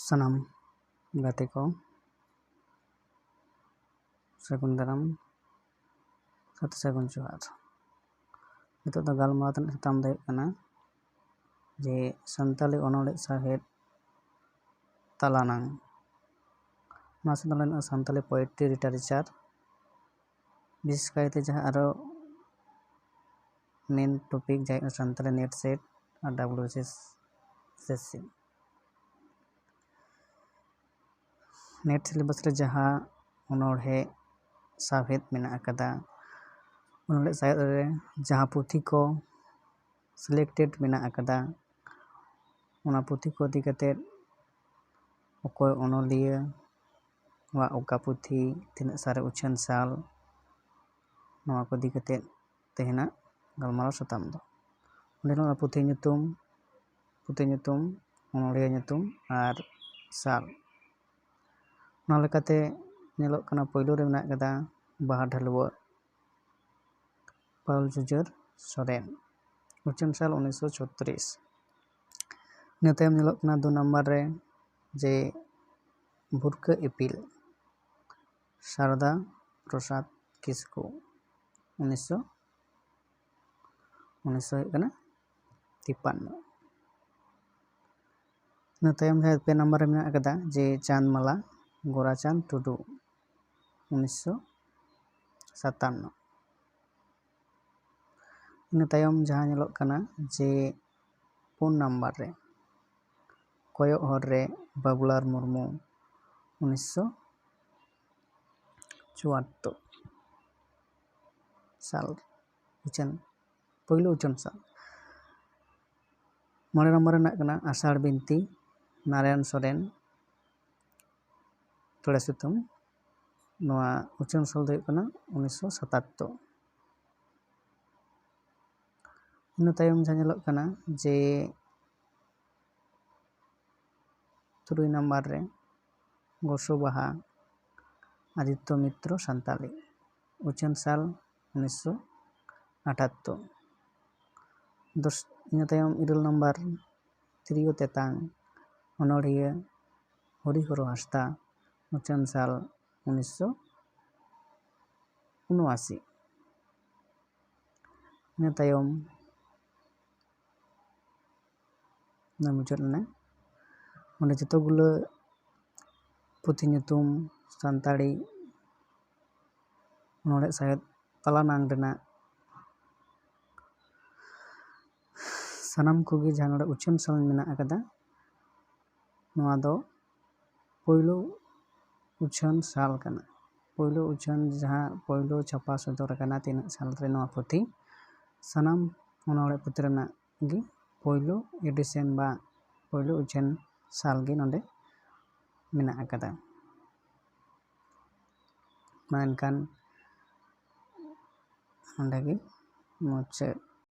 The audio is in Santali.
ᱥᱟᱱᱟᱢ ᱜᱟᱛᱮ ᱠᱚ ᱥᱟᱹᱜᱩᱱ ᱫᱟᱨᱟᱢ ᱥᱟᱛ ᱥᱟᱹᱜᱩᱱ ᱡᱚᱦᱟᱨ। ᱱᱤᱛᱚᱜ ᱫᱚ ᱜᱟᱞᱢᱟᱨᱟᱣ ᱨᱮᱱᱟᱜ ᱥᱟᱛᱟᱢ ᱫᱚ ᱦᱩᱭᱩᱜ ᱠᱟᱱᱟ ᱡᱮ ᱥᱟᱱᱛᱟᱞᱤ ᱚᱱᱚᱬᱦᱮ ᱥᱟᱶᱦᱮᱫ ᱛᱟᱞᱟᱱᱟᱝ। ᱱᱚᱣᱟ ᱥᱟᱶ ᱢᱮᱱᱟᱜᱼᱟ ᱥᱟᱱᱛᱟᱞᱤ ᱯᱳᱭᱮᱴᱨᱤ ᱞᱤᱴᱟᱨᱮᱪᱟᱨ, বিশেষ কায়তে যাহা আরও মেন টপিক যাই সানতালি নেট সেট আর WBCSC नेट सिलेबस रे जहाँ अनोढ़े साहेद मेना अकदा अनोढ़े साहेद रे जहाँ पुथी को सिलेक्टेड मेना अकदा उना पुथी को इदी कते अकोय अनोलिया वा ओका पुथी तिना सारे उछन साल नवा को इदी कते तेहना गलमाराव सताम दो उन्हें पुथी nyutum अनोढ़िया nyutum आर साल ᱚᱱᱟ ᱞᱮᱠᱟᱛᱮ ᱧᱮᱞᱚᱜ ᱠᱟᱱᱟ ᱯᱳᱭᱞᱳ ᱨᱮ ᱢᱮᱱᱟᱜ ᱟᱠᱟᱫᱟ ᱵᱟᱦᱟ ᱰᱷᱟᱹᱞᱣᱟᱹᱜ ᱯᱟᱣᱩᱞ ᱡᱩᱡᱷᱟᱹᱨ ᱥᱚᱨᱮᱱ ᱩᱪᱷᱟᱹᱱ ᱥᱟᱞ 1936। ᱤᱱᱟᱹ ᱛᱟᱭᱚᱢ ᱧᱮᱞᱚᱜ ᱠᱟᱱᱟ 2 ᱱᱟᱢᱵᱟᱨ ᱨᱮ ᱡᱮ ᱵᱷᱩᱨᱠᱟᱹ ᱤᱯᱤᱞ ᱥᱟᱨᱚᱫᱟ ᱯᱨᱚᱥᱟᱫ ᱠᱤᱥᱠᱩ 1900 ᱦᱩᱭᱩᱜ ᱠᱟᱱᱟ 53। ᱤᱱᱟᱹ ᱛᱟᱭᱚᱢ ᱡᱟᱦᱟᱸ 2 ᱱᱟᱢᱵᱟᱨ ᱨᱮ ᱢᱮᱱᱟᱜ ᱟᱠᱟᱫᱟ ᱡᱮ ᱪᱟᱸᱫᱽᱢᱟᱞᱟ गोराचांद टुडू 1957। इन तायम जहाँ ñeloग कना जे 4 नंबर रे कोयग हर रे बाबुलार मुर्मू 1974 साल उछन पहिलो उछन साल। 9 नंबर रे कना आषाढ़ बिनती नारायण सोरेन तोड़े सुतम नवा उछन साल दो कना 1977। इन तायम जहाँ ñeloग कना जे 3 नंबर रे गोसो बाहा आदित्य मित्र सान्ताली उछन साल 1978। इन तायम 9 नंबर त्रियो तेतांग अनोढ़िया हरिहर हांसदा उछन साल 1979। इन तायम मुचाद लेना ओंडे जतोगुलो पुथी nyutum सानताड़ी अनोढ़े साहेद तालानांग रेना सानाम कोगी जहाँ नोड़े उछन साल मेना अकदा नवा दो पहिलो उछन साल कना। पहिलो उछन जहाँ पहिलो छापा सदर कना 3 साल रे नवा पुथी सानाम अनोढ़े पुथी रेना गी पहिलो एडिशन बा पहिलो उछन साल गी नोडे मेना अकदा। मानकान नोडे गी मुचाद।